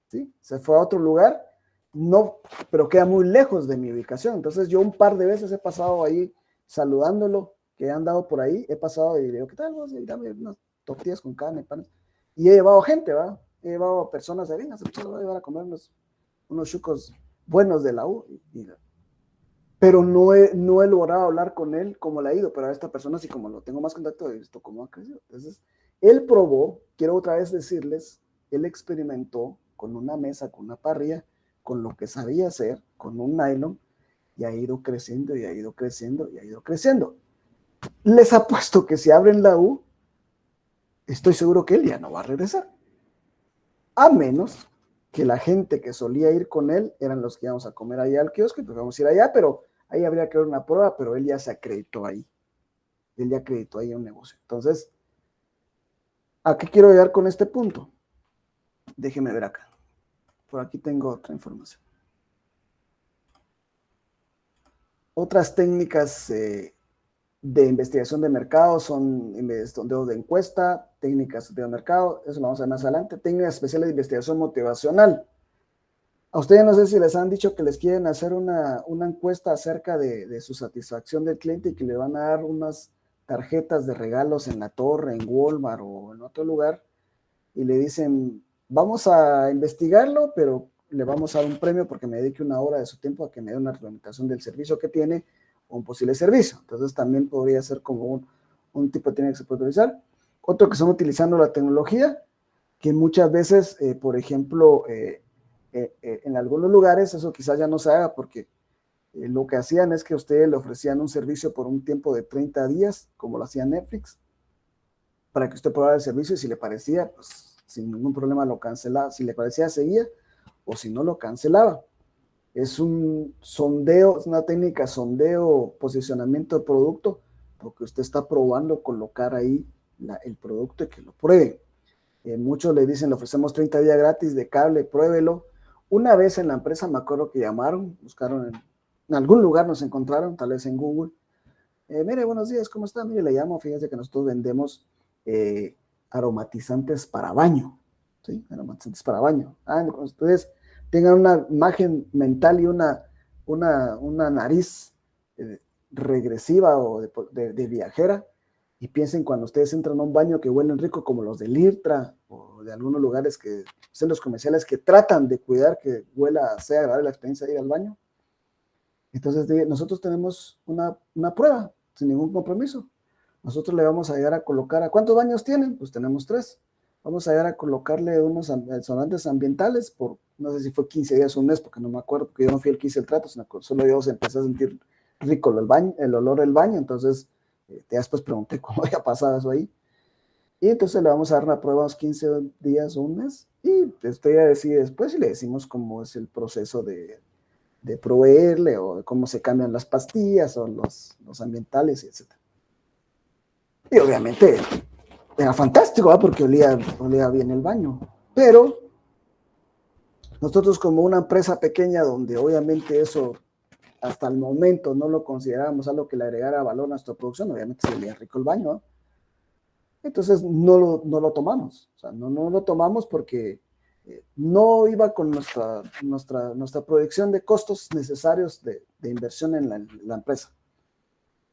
¿Sí? Se fue a otro lugar, no, pero queda muy lejos de mi ubicación. Entonces yo un par de veces he pasado ahí saludándolo, que he andado por ahí, he pasado y le digo, ¿qué tal vos? Y dame unas tortillas con carne, panes. Y he llevado gente, ¿va? He llevado personas de venga, se va a llevar a comer unos chucos buenos de la U. Pero no he logrado hablar con él como le ha ido, pero a esta persona sí, como lo tengo más contacto, he visto cómo ha crecido. Entonces, él probó, quiero otra vez decirles, él experimentó con una mesa, con una parrilla, con lo que sabía hacer, con un nylon, y ha ido creciendo, y ha ido creciendo, y ha ido creciendo. Les apuesto que si abren la U, estoy seguro que él ya no va a regresar. A menos que la gente que solía ir con él eran los que íbamos a comer allá al kiosco, y pues vamos a ir allá, pero ahí habría que ver una prueba, pero él ya se acreditó ahí. Él ya acreditó ahí un negocio. Entonces, ¿a qué quiero llegar con este punto? Déjenme ver acá. Por aquí tengo otra información. Otras técnicas de investigación de mercado son sondeos de encuesta, técnicas de mercado, eso lo vamos a ver más adelante. Técnicas especiales de investigación motivacional. A ustedes no sé si les han dicho que les quieren hacer una encuesta acerca de su satisfacción del cliente y que le van a dar unas tarjetas de regalos en La Torre, en Walmart o en otro lugar, y le dicen, vamos a investigarlo, pero le vamos a dar un premio porque me dedique una hora de su tiempo a que me dé una reglamentación del servicio que tiene o un posible servicio. Entonces también podría ser como un tipo de técnica que se puede utilizar. Otro que son utilizando la tecnología, que muchas veces, por ejemplo, en algunos lugares eso quizás ya no se haga porque lo que hacían es que a ustedes le ofrecían un servicio por un tiempo de 30 días, como lo hacía Netflix, para que usted probara el servicio y si le parecía, pues sin ningún problema lo cancelaba. Si le parecía, seguía, o si no, lo cancelaba. Es un sondeo, es una técnica sondeo, posicionamiento de producto, porque usted está probando colocar ahí el producto y que lo pruebe. Muchos le dicen, le ofrecemos 30 días gratis de cable, pruébelo. Una vez en la empresa me acuerdo que llamaron, buscaron en algún lugar, nos encontraron, tal vez en Google. Mire, buenos días, ¿cómo está? Mire, le llamo, fíjese que nosotros vendemos aromatizantes para baño, ¿sí? Aromatizantes para baño. Cuando ustedes tengan una imagen mental y una nariz regresiva o de viajera, y piensen cuando ustedes entran a un baño que huelen rico como los de Lirtra o de algunos lugares que centros comerciales que tratan de cuidar que huela, sea agradable la experiencia de ir al baño. Entonces nosotros tenemos una prueba sin ningún compromiso. Nosotros le vamos a llegar a colocar, ¿cuántos baños tienen? Pues tenemos 3. Vamos a llegar a colocarle unos sonantes ambientales por, no sé si fue 15 días o un mes, porque no me acuerdo, porque yo no fui el que hice el trato, sino solo yo empecé a sentir rico el olor del baño, entonces ya después pregunté cómo había pasado eso ahí. Y entonces le vamos a dar una prueba unos 15 días o un mes, y usted ya decide después y le decimos cómo es el proceso de proveerle o de cómo se cambian las pastillas o los ambientales, etc. Y obviamente era fantástico, ¿verdad? Porque olía bien el baño. Pero nosotros como una empresa pequeña donde obviamente eso hasta el momento no lo considerábamos algo que le agregara valor a nuestra producción, obviamente se olía rico el baño, ¿no? Entonces no lo tomamos. O sea, no lo tomamos porque no iba con nuestra proyección de costos necesarios de inversión en la empresa.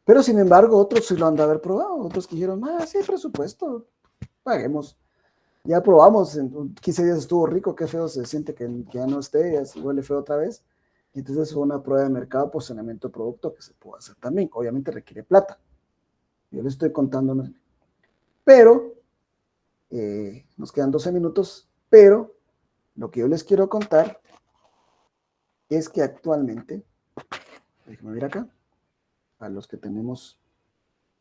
Pero sin embargo, otros sí lo han de haber probado, otros que dijeron, sí hay presupuesto, paguemos. Ya probamos, en 15 días estuvo rico, qué feo se siente que ya no esté, ya se huele feo otra vez. Entonces fue una prueba de mercado, posicionamiento de producto que se puede hacer también. Obviamente requiere plata. Yo les estoy contando, ¿no? Pero, nos quedan 12 minutos, pero lo que yo les quiero contar es que actualmente, déjenme ver acá, a los que tenemos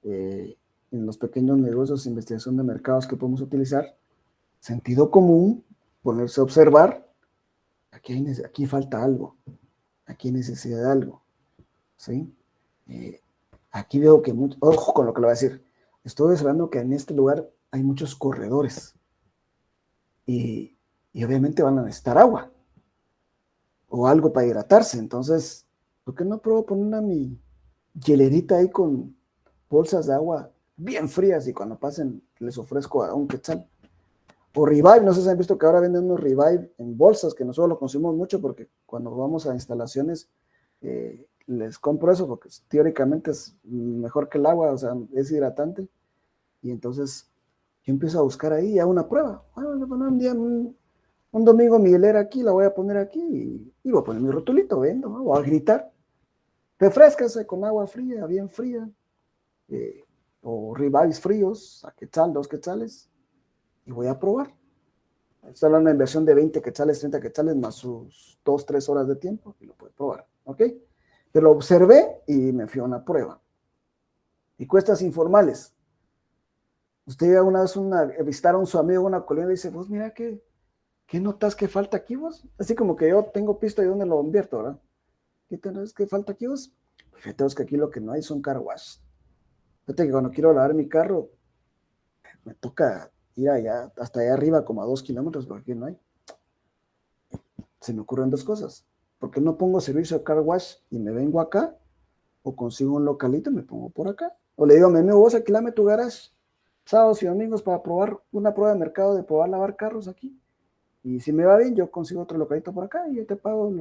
en los pequeños negocios, investigación de mercados que podemos utilizar, sentido común, ponerse a observar, aquí falta algo, aquí hay necesidad de algo, ¿sí? Aquí veo que, ojo con lo que le voy a decir, estoy observando que en este lugar hay muchos corredores y obviamente van a necesitar agua o algo para hidratarse, entonces, ¿por qué no pruebo poner mi hielerita ahí con bolsas de agua bien frías y cuando pasen les ofrezco a un quetzal? O Revive, no sé si han visto que ahora venden unos Revive en bolsas, que nosotros lo consumimos mucho porque cuando vamos a instalaciones les compro eso porque teóricamente es mejor que el agua, o sea, es hidratante. Y entonces yo empiezo a buscar ahí, hago una prueba. Un domingo mi hielera aquí, la voy a poner aquí y voy a poner mi rotulito, vendo, ¿no? Voy a gritar, refrescase con agua fría, bien fría, o Revives fríos, a quetzal, 2 quetzales, y voy a probar. Estoy hablando de una inversión de 20 quetzales, 30 quetzales, más sus 2, 3 horas de tiempo, y lo puede probar, ¿ok? Pero lo observé y me fui a una prueba. Y cuestas informales. Usted llega una vez a visitar a su amigo en una colonia y dice, vos mira, ¿qué notas que falta aquí vos? Así como que yo tengo pisto y dónde lo invierto, ¿verdad? ¿Qué tenés que falta aquí vos? Fíjate vos que aquí lo que no hay son car wash. Fíjate que cuando quiero lavar mi carro, me toca ir allá, hasta allá arriba, como a 2 kilómetros, porque aquí no hay. Se me ocurren 2 cosas. ¿Por qué no pongo servicio de car wash y me vengo acá? O consigo un localito y me pongo por acá. O le digo a mi amigo, vos alquilame tu garage sábados y domingos para probar una prueba de mercado de probar lavar carros aquí. Y si me va bien, yo consigo otro localito por acá y yo te pago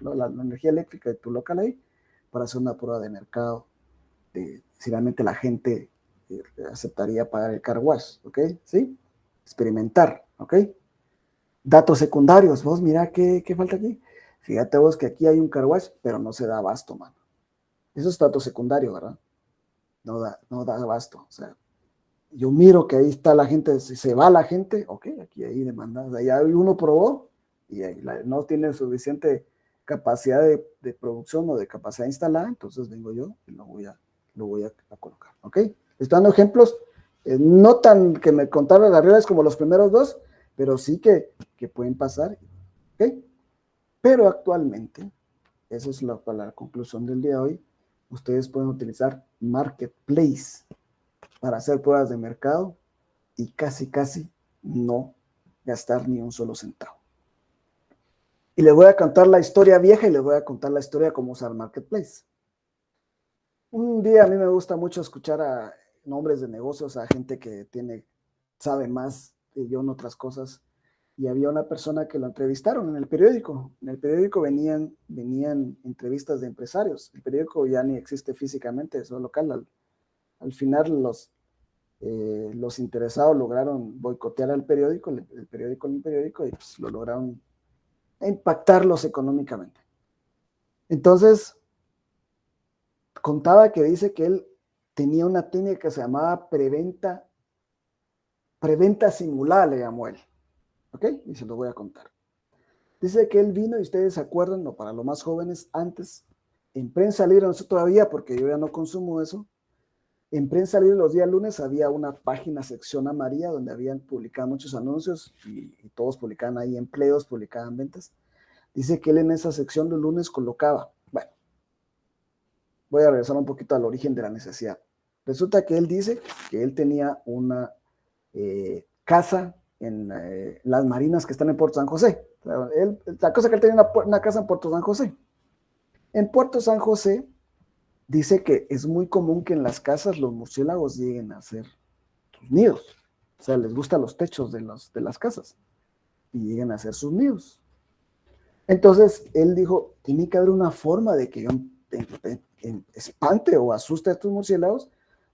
la energía eléctrica de tu local ahí para hacer una prueba de mercado de si realmente la gente aceptaría pagar el car wash, ¿ok? ¿Sí? Experimentar, ¿ok? Datos secundarios, vos mira qué falta aquí. Fíjate vos que aquí hay un car wash, pero no se da abasto, mano. Eso es dato secundario, ¿verdad? No da abasto. O sea, yo miro que ahí está la gente, si se va la gente, ok, aquí hay demanda. O sea, ya uno probó y no tiene suficiente capacidad de producción o de capacidad instalada, entonces vengo yo y lo voy a colocar, ¿ok? Estoy dando ejemplos, no tan que me contaron las reglas como los primeros dos, pero sí que pueden pasar, ¿ok? Pero actualmente, esa es la conclusión del día de hoy, ustedes pueden utilizar Marketplace para hacer pruebas de mercado y casi no gastar ni un solo centavo. Y les voy a contar la historia vieja y les voy a contar la historia de cómo usar Marketplace. Un día a mí me gusta mucho escuchar a nombres de negocios, a gente que sabe más que yo en otras cosas. Y había una persona que lo entrevistaron en el periódico. En el periódico venían entrevistas de empresarios. El periódico ya ni existe físicamente, es local. Al final los interesados lograron boicotear al periódico, el periódico, y pues lo lograron impactarlos económicamente. Entonces, contaba que dice que él tenía una técnica que se llamaba preventa simulada, le llamó él. ¿Ok? Y se lo voy a contar. Dice que él vino, y ustedes se acuerdan, o para los más jóvenes, antes, en Prensa Libre, no sé todavía, porque yo ya no consumo eso, en Prensa Libre los días lunes había una página, sección amarilla, donde habían publicado muchos anuncios y todos publicaban ahí empleos, publicaban ventas. Dice que él en esa sección los lunes colocaba, bueno, voy a regresar un poquito al origen de la necesidad. Resulta que él dice que él tenía una casa en las marinas que están en Puerto San José. La cosa que él tenía una casa en Puerto San José. En Puerto San José dice que es muy común que en las casas los murciélagos lleguen a hacer sus nidos. O sea, les gustan los techos de las casas y lleguen a hacer sus nidos. Entonces, él dijo, tiene que haber una forma de que yo espante o asuste a estos murciélagos,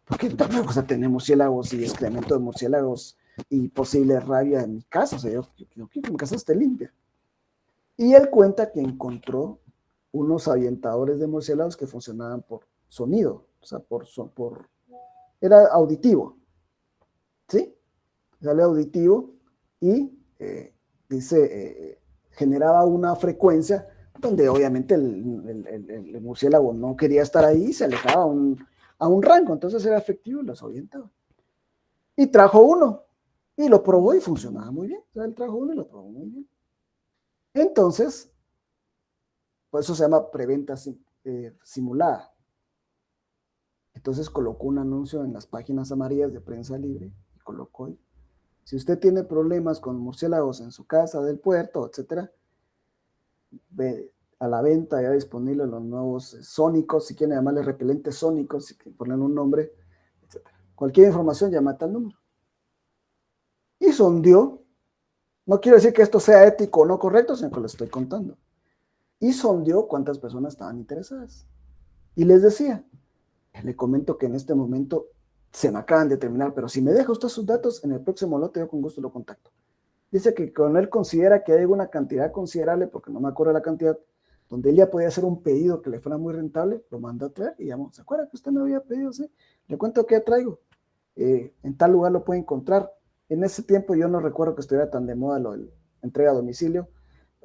porque tampoco vas a tener murciélagos y excremento de murciélagos y posible rabia en mi casa. O sea, yo quiero que mi casa esté limpia. Y él cuenta que encontró unos ahuyentadores de murciélagos que funcionaban por sonido, o sea, era auditivo, ¿sí? Sale auditivo y generaba una frecuencia donde obviamente el murciélago no quería estar ahí y se alejaba a un rango, entonces era efectivo y los ahuyentaba. Y trajo uno y lo probó y funcionaba muy bien. O sea, él trajo uno y lo probó muy bien. Entonces, por eso se llama preventa simulada. Entonces colocó un anuncio en las páginas amarillas de Prensa Libre y colocó ahí, si usted tiene problemas con murciélagos en su casa, del puerto, etcétera, ve a la venta ya disponibles los nuevos sónicos, si quieren llamarle repelentes sónicos, si quieren ponerle un nombre, etcétera. Cualquier información llama a tal número. Y sondeó, no quiero decir que esto sea ético o no correcto, sino que lo estoy contando. Y sondeó cuántas personas estaban interesadas. Y les decía, le comento que en este momento se me acaban de terminar, pero si me deja usted sus datos, en el próximo lote yo con gusto lo contacto. Dice que con él considera que hay una cantidad considerable, porque no me acuerdo la cantidad, donde él ya podía hacer un pedido que le fuera muy rentable, lo mandó a traer y llamó, ¿se acuerda que usted me había pedido? Sí, le cuento que ya traigo. En tal lugar lo puede encontrar. En ese tiempo yo no recuerdo que estuviera tan de moda lo de entrega a domicilio,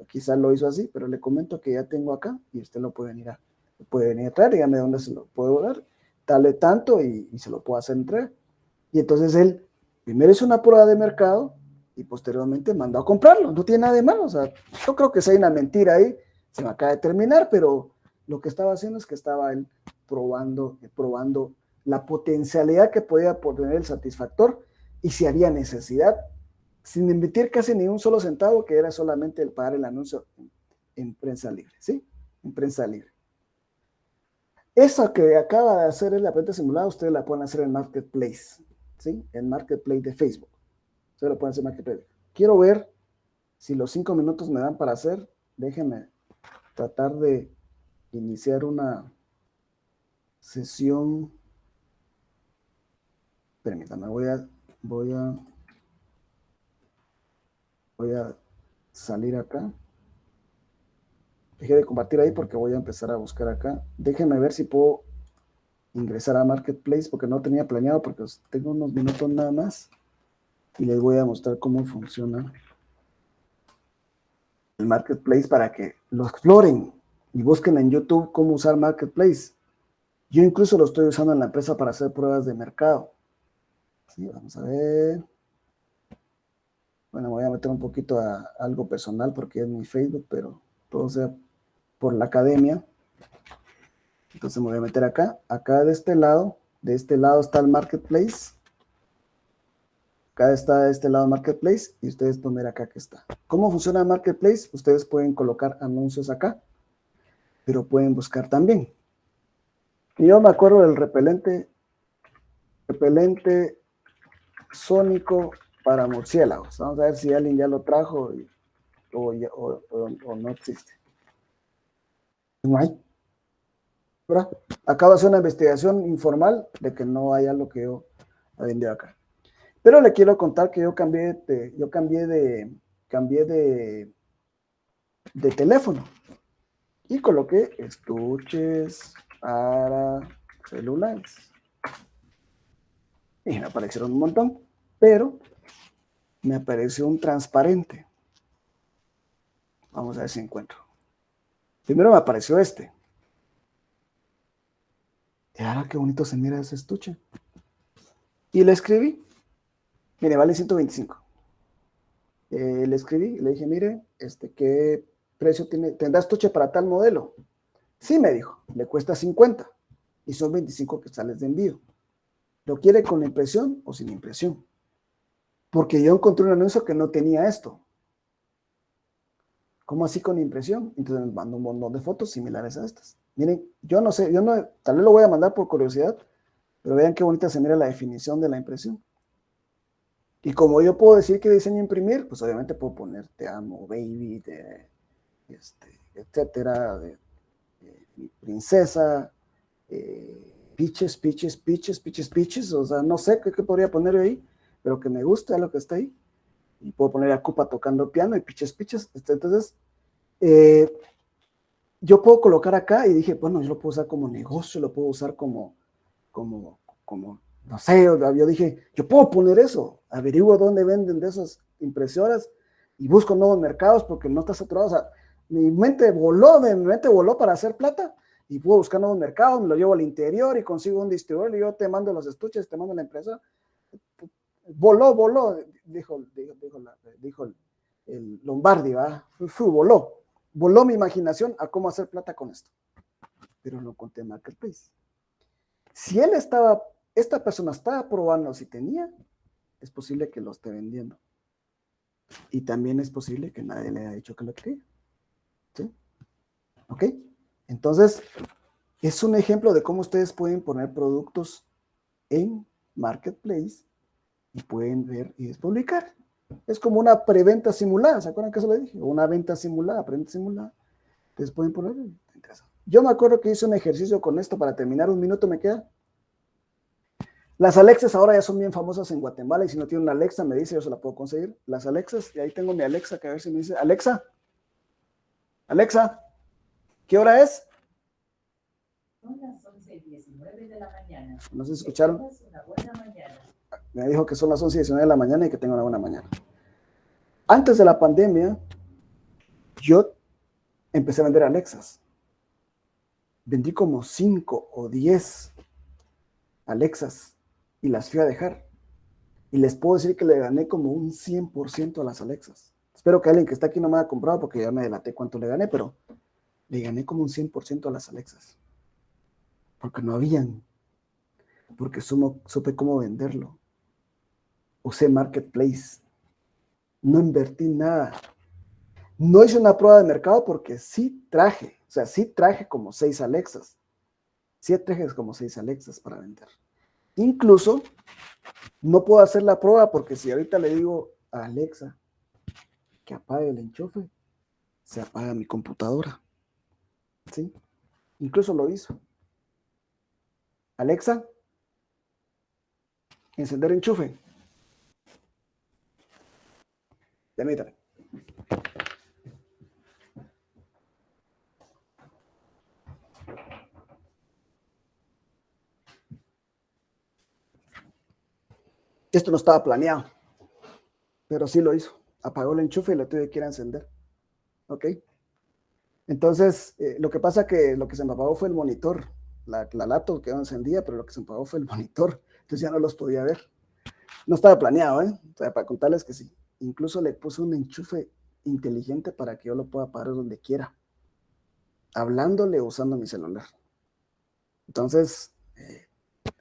quizás lo hizo así, pero le comento que ya tengo acá y usted lo puede venir a traer, dígame dónde se lo puedo dar, dale tanto y se lo puedo hacer entrega. Y entonces él primero hizo una prueba de mercado y posteriormente mandó a comprarlo. No tiene nada de malo. O sea, yo creo que si hay una mentira ahí, se me acaba de terminar, pero lo que estaba haciendo es que estaba él probando la potencialidad que podía tener el satisfactor y si había necesidad, sin emitir casi ni un solo centavo, que era solamente el pagar el anuncio en Prensa Libre, ¿sí? En Prensa Libre. Esa que acaba de hacer es la venta simulada, ustedes la pueden hacer en Marketplace, ¿sí? En Marketplace de Facebook. Ustedes lo pueden hacer en Marketplace. Quiero ver Si los 5 minutos me dan para hacer, déjenme tratar de iniciar una sesión. Permítame, voy a salir acá. Dejé de compartir ahí porque voy a empezar a buscar acá. Déjenme ver si puedo ingresar a Marketplace porque no tenía planeado, porque tengo unos minutos nada más y les voy a mostrar cómo funciona el Marketplace para que lo exploren y busquen en YouTube cómo usar Marketplace. Yo incluso lo estoy usando en la empresa para hacer pruebas de mercado. Sí, vamos a ver. Bueno, me voy a meter un poquito a algo personal porque es mi Facebook, pero todo sea por la academia. Entonces me voy a meter acá. Acá de este lado está el Marketplace. Acá está de este lado Marketplace y ustedes pueden ver acá que está. ¿Cómo funciona Marketplace? Ustedes pueden colocar anuncios acá, pero pueden buscar también. Y yo me acuerdo del repelente sónico para murciélagos. Vamos a ver si alguien ya lo trajo o no existe. No hay. ¿Verdad? Acabo de hacer una investigación informal de que no haya lo que yo he vendido acá. Pero le quiero contar que yo cambié de teléfono y coloqué estuches para celulares. Y me aparecieron un montón, pero me apareció un transparente. Vamos a ver si encuentro. Primero me apareció este. Y ahora qué bonito se mira ese estuche. Y le escribí. Mire, vale 125. Le escribí, le dije, mire, ¿qué precio tendrá estuche para tal modelo? Sí, me dijo, le cuesta 50 y son 25 quetzales de envío. ¿Lo quiere con impresión o sin impresión? Porque yo encontré un anuncio que no tenía esto. ¿Cómo así con impresión? Entonces me mando un montón de fotos similares a estas. Miren, yo no sé, tal vez lo voy a mandar por curiosidad, pero vean qué bonita se mira la definición de la impresión. Y como yo puedo decir que diseño imprimir, pues obviamente puedo poner te amo, baby, etcétera, de princesa, peaches, o sea, no sé qué podría poner ahí, pero que me guste lo que está ahí. Y puedo poner a Cupa tocando piano y peaches. Entonces, yo puedo colocar acá y dije, bueno, yo lo puedo usar como negocio, lo puedo usar como no sé, yo dije, yo puedo poner eso, averiguo dónde venden de esas impresoras y busco nuevos mercados porque no está saturado. O sea, mi mente voló para hacer plata y puedo buscar nuevos mercados, me lo llevo al interior y consigo un distribuidor y yo te mando los estuches, te mando la impresora. Voló, dijo el Lombardi, ¿verdad? Voló mi imaginación a cómo hacer plata con esto. Pero no conté Marketplace. Si esta persona estaba probando si tenía, es posible que lo esté vendiendo. Y también es posible que nadie le haya dicho que lo quería. ¿Sí? ¿Ok? Entonces, es un ejemplo de cómo ustedes pueden poner productos en Marketplace y pueden ver y despublicar. Es como una preventa simulada, ¿se acuerdan que eso le dije? Una venta simulada, preventa simulada. Ustedes pueden poner. Yo me acuerdo que hice un ejercicio con esto para terminar, un minuto me queda. Las Alexas ahora ya son bien famosas en Guatemala y si no tiene una Alexa me dice, yo se la puedo conseguir. Las Alexas, y ahí tengo mi Alexa que a ver si me dice, Alexa, ¿qué hora es? Son las 11:19 de la mañana. No sé si escucharon. Una buena mañana. Me dijo que son las 11:19 de la mañana y que tengo una buena mañana. Antes de la pandemia, yo empecé a vender Alexas. Vendí como 5 o 10 Alexas y las fui a dejar. Y les puedo decir que le gané como un 100% a las Alexas. Espero que alguien que está aquí no me haya comprado porque ya me delaté cuánto le gané, pero le gané como un 100% a las Alexas. Porque no habían. Porque supe cómo venderlo. Usé Marketplace. No invertí nada. No hice una prueba de mercado porque sí traje como 6 Alexas. Sí traje como 6 Alexas para vender. Incluso no puedo hacer la prueba porque si ahorita le digo a Alexa que apague el enchufe, se apaga mi computadora. ¿Sí? Incluso lo hizo. Alexa, encender enchufe. Permítame. Esto no estaba planeado, pero sí lo hizo. Apagó el enchufe y lo tuve que ir a encender. ¿Ok? Entonces, lo que pasa que lo que se me apagó fue el monitor. La laptop quedó encendida, pero lo que se me apagó fue el monitor. Entonces ya no los podía ver. No estaba planeado, ¿eh? O sea, para contarles que sí. Incluso le puse un enchufe inteligente para que yo lo pueda apagar donde quiera, hablándole o usando mi celular. Entonces,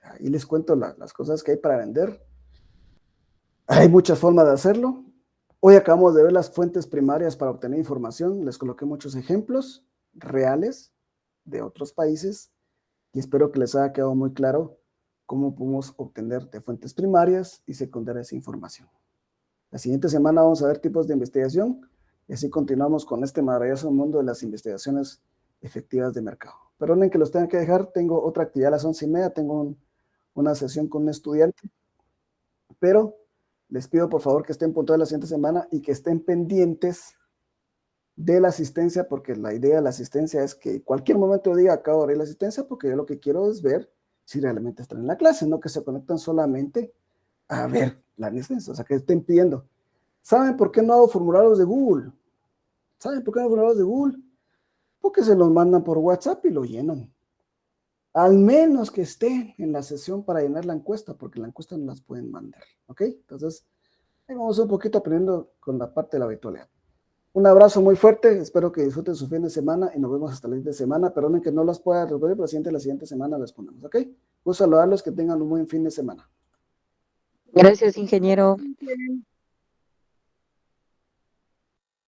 ahí les cuento las cosas que hay para vender. Hay muchas formas de hacerlo. Hoy acabamos de ver las fuentes primarias para obtener información. Les coloqué muchos ejemplos reales de otros países y espero que les haya quedado muy claro cómo podemos obtener de fuentes primarias y secundarias información. La siguiente semana vamos a ver tipos de investigación y así continuamos con este maravilloso mundo de las investigaciones efectivas de mercado. Perdonen que los tenga que dejar, tengo otra actividad a las 11:30, tengo una sesión con un estudiante, pero les pido por favor que estén puntuales la siguiente semana y que estén pendientes de la asistencia, porque la idea de la asistencia es que cualquier momento diga acabo de abrir la asistencia, porque yo lo que quiero es ver si realmente están en la clase, no que se conectan solamente a ver la asistencia, o sea que estén pidiendo. ¿Saben por qué no hago formularios de Google? ¿Saben por qué no hago formularios de Google? Porque se los mandan por WhatsApp y lo llenan. Al menos que estén en la sesión para llenar la encuesta, porque la encuesta no las pueden mandar, ¿ok? Entonces, ahí vamos un poquito aprendiendo con la parte de la virtualidad. Un abrazo muy fuerte, espero que disfruten su fin de semana y nos vemos hasta la siguiente semana. Perdonen que no las pueda resolver, pero la siguiente semana les ponemos, ¿ok? Gusto saludarlos, que tengan un buen fin de semana. Gracias, ingeniero.